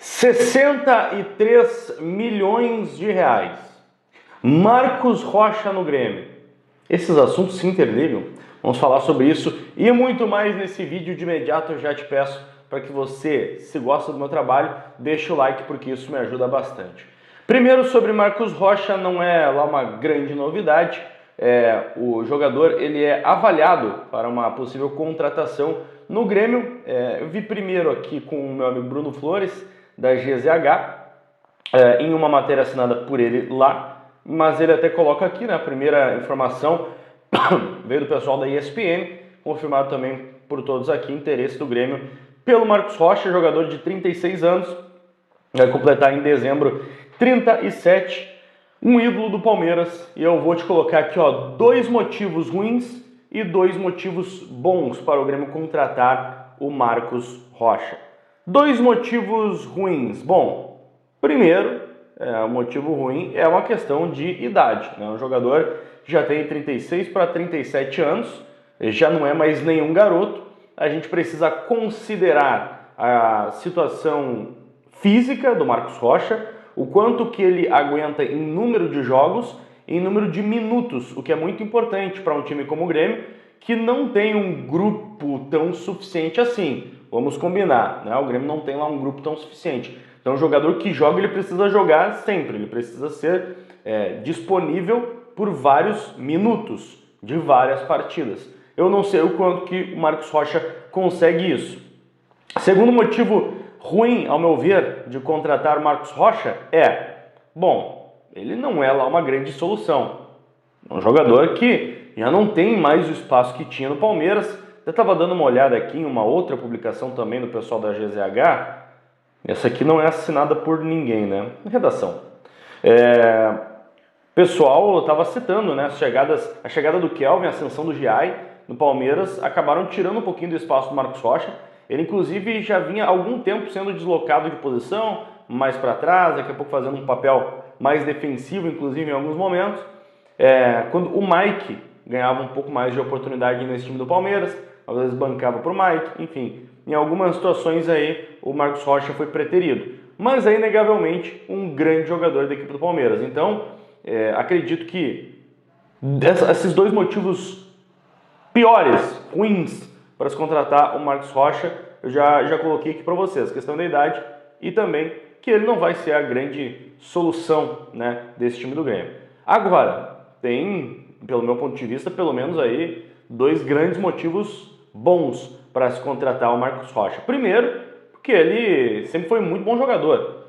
63 milhões de reais. Marcos Rocha no Grêmio. Esses assuntos se interligam. Vamos falar sobre isso e muito mais nesse vídeo. De imediato eu já te peço para que você, se gosta do meu trabalho, deixe o like porque isso me ajuda bastante. Primeiro, sobre Marcos Rocha, não é lá uma grande novidade. O jogador ele é avaliado para uma possível contratação no Grêmio. Eu vi primeiro aqui com o meu amigo Bruno Flores, da GZH, em uma matéria assinada por ele lá, mas ele até coloca aqui, a primeira informação veio do pessoal da ESPN, confirmado também por todos aqui, interesse do Grêmio pelo Marcos Rocha, jogador de 36 anos, vai completar em dezembro 37, um ídolo do Palmeiras. E eu vou te colocar aqui, dois motivos ruins e dois motivos bons para o Grêmio contratar o Marcos Rocha. Dois motivos ruins. Bom, primeiro, o motivo ruim é uma questão de idade. Um jogador já tem 36 para 37 anos, já não é mais nenhum garoto. A gente precisa considerar a situação física do Marcos Rocha, o quanto que ele aguenta em número de jogos, em número de minutos, o que é muito importante para um time como o Grêmio, que não tem um grupo tão suficiente assim. Vamos combinar, O Grêmio não tem lá um grupo tão suficiente. Então o jogador que joga, ele precisa jogar sempre, ele precisa ser disponível por vários minutos de várias partidas. Eu não sei o quanto que o Marcos Rocha consegue isso. Segundo motivo ruim, ao meu ver, de contratar o Marcos Rocha ele não é lá uma grande solução. É um jogador que já não tem mais o espaço que tinha no Palmeiras. Eu estava dando uma olhada aqui em uma outra publicação também do pessoal da GZH. Essa aqui não é assinada por ninguém, Redação. Pessoal estava citando, a chegada do Kelvin, a ascensão do Giai no Palmeiras, acabaram tirando um pouquinho do espaço do Marcos Rocha. Ele, inclusive, já vinha há algum tempo sendo deslocado de posição, mais para trás, daqui a pouco fazendo um papel mais defensivo, inclusive, em alguns momentos. Quando o Mike ganhava um pouco mais de oportunidade nesse time do Palmeiras, às vezes bancava para o Mike, enfim. Em algumas situações aí, o Marcos Rocha foi preterido. Mas é inegavelmente um grande jogador da equipe do Palmeiras. Então, acredito que esses dois motivos piores, ruins, para se contratar o Marcos Rocha, eu já coloquei aqui para vocês. Questão da idade e também que ele não vai ser a grande solução desse time do Grêmio. Agora, tem, pelo meu ponto de vista, pelo menos aí, dois grandes motivos bons para se contratar o Marcos Rocha. Primeiro, porque ele sempre foi muito bom jogador.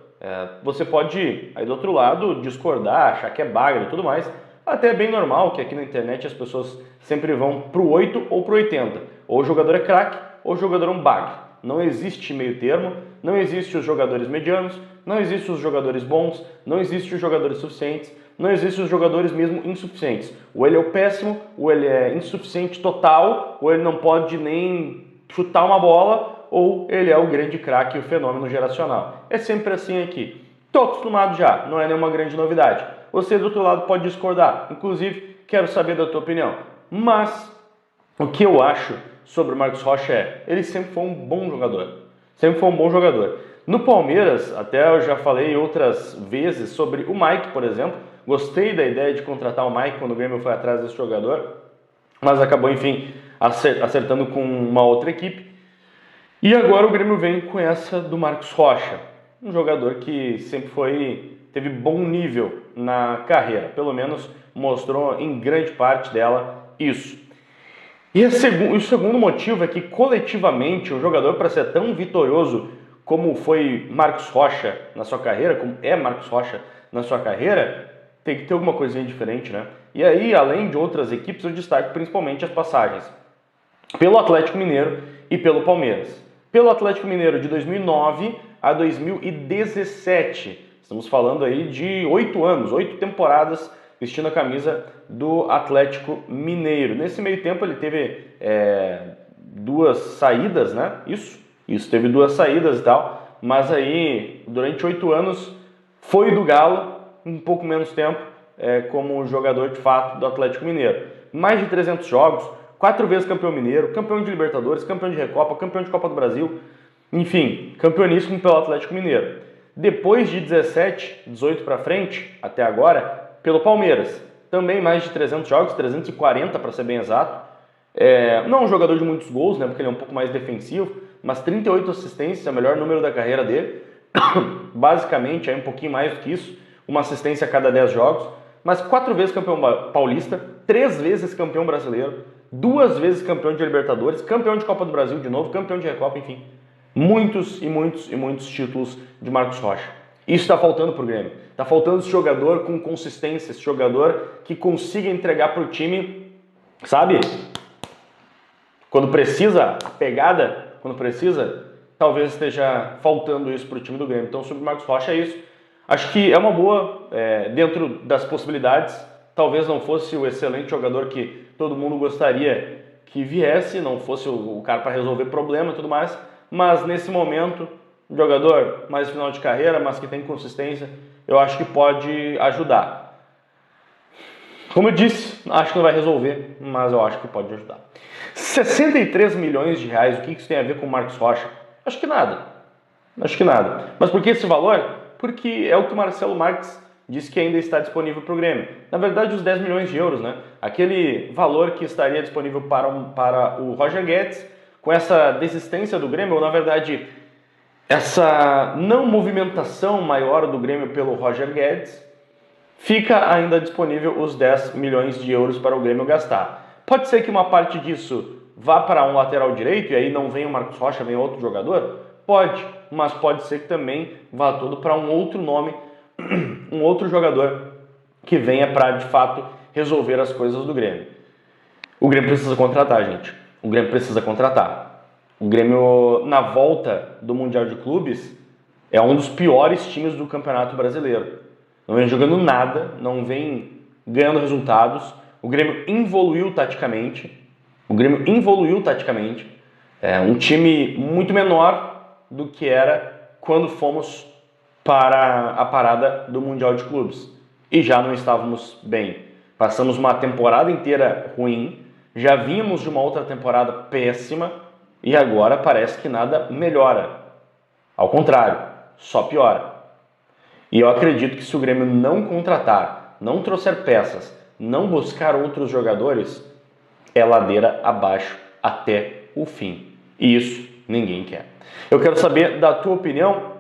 Você pode, aí do outro lado, discordar, achar que é bagre e tudo mais. Até é bem normal que aqui na internet as pessoas sempre vão pro 8 ou pro 80. Ou o jogador é craque, ou o jogador é um bagre. Não existe meio termo, não existe os jogadores medianos, não existe os jogadores bons, não existe os jogadores suficientes, não existe os jogadores mesmo insuficientes. Ou ele é o péssimo, ou ele é insuficiente total, ou ele não pode nem chutar uma bola, ou ele é o grande craque, o fenômeno geracional. É sempre assim aqui. Estou acostumado já, não é nenhuma grande novidade. Você do outro lado pode discordar, inclusive quero saber da tua opinião. Mas o que eu acho sobre o Marcos Rocha ele sempre foi um bom jogador. Sempre foi um bom jogador. No Palmeiras, até eu já falei outras vezes sobre o Mike, por exemplo. Gostei da ideia de contratar o Mike quando o Grêmio foi atrás desse jogador, mas acabou, enfim, acertando com uma outra equipe. E agora o Grêmio vem com essa do Marcos Rocha, um jogador que sempre teve bom nível na carreira, pelo menos mostrou em grande parte dela isso. E o segundo motivo é que coletivamente um jogador, para ser tão vitorioso como foi Marcos Rocha na sua carreira, como é Marcos Rocha na sua carreira, tem que ter alguma coisinha diferente, E aí, além de outras equipes, eu destaco principalmente as passagens pelo Atlético Mineiro e pelo Palmeiras. Pelo Atlético Mineiro de 2009 a 2017. Estamos falando aí de 8 anos, 8 temporadas vestindo a camisa do Atlético Mineiro. Nesse meio tempo ele teve duas saídas, Isso, teve duas saídas e tal. Mas aí, durante 8 anos, foi do Galo, um pouco menos tempo, como jogador de fato do Atlético Mineiro. Mais de 300 jogos, 4 vezes campeão mineiro, campeão de Libertadores, campeão de Recopa, campeão de Copa do Brasil. Enfim, campeoníssimo pelo Atlético Mineiro. Depois de 17, 18 para frente, até agora, pelo Palmeiras. Também mais de 300 jogos, 340 para ser bem exato. Não é um jogador de muitos gols, né, porque ele é um pouco mais defensivo, mas 38 assistências, é o melhor número da carreira dele. Basicamente, é um pouquinho mais do que isso, uma assistência a cada 10 jogos. Mas 4 vezes campeão paulista, 3 vezes campeão brasileiro, 2 vezes campeão de Libertadores, campeão de Copa do Brasil de novo, campeão de Recopa, enfim. Muitos e muitos e muitos títulos de Marcos Rocha. Isso está faltando para o Grêmio. Está faltando esse jogador com consistência, esse jogador que consiga entregar para o time, sabe? Quando precisa, a pegada, quando precisa, talvez esteja faltando isso para o time do Grêmio. Então, sobre o Marcos Rocha é isso. Acho que é uma boa, dentro das possibilidades. Talvez não fosse o excelente jogador que todo mundo gostaria que viesse, não fosse o cara para resolver problema e tudo mais. Mas nesse momento, jogador mais final de carreira, mas que tem consistência, eu acho que pode ajudar. Como eu disse, acho que não vai resolver, mas eu acho que pode ajudar. 63 milhões de reais, o que isso tem a ver com o Marcos Rocha? Acho que nada. Acho que nada. Mas por que esse valor? Porque é o que o Marcelo Marques disse que ainda está disponível para o Grêmio. Na verdade, os 10 milhões de euros, né? Aquele valor que estaria disponível para o Roger Guedes, com essa desistência do Grêmio, ou na verdade, essa não movimentação maior do Grêmio pelo Roger Guedes, fica ainda disponível os 10 milhões de euros para o Grêmio gastar. Pode ser que uma parte disso vá para um lateral direito e aí não venha o Marcos Rocha, venha outro jogador? Pode, mas pode ser que também vá tudo para um outro nome, um outro jogador que venha para, de fato, resolver as coisas do Grêmio. O Grêmio precisa contratar, gente. O Grêmio precisa contratar. O Grêmio, na volta do Mundial de Clubes, é um dos piores times do Campeonato Brasileiro. Não vem jogando nada, não vem ganhando resultados. O Grêmio evoluiu taticamente. É um time muito menor do que era quando fomos para a parada do Mundial de Clubes. E já não estávamos bem. Passamos uma temporada inteira ruim, já vínhamos de uma outra temporada péssima e agora parece que nada melhora. Ao contrário, só piora. E eu acredito que se o Grêmio não contratar, não trouxer peças, não buscar outros jogadores, é ladeira abaixo até o fim. E isso ninguém quer. Eu quero saber da tua opinião.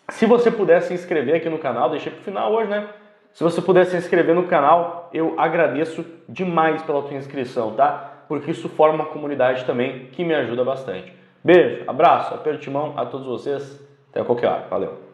Se você puder se inscrever aqui no canal, deixei para o final hoje, né? Se você puder se inscrever no canal, eu agradeço demais pela tua inscrição, tá? Porque isso forma uma comunidade também que me ajuda bastante. Beijo, abraço, aperto de mão a todos vocês. Até qualquer hora. Valeu!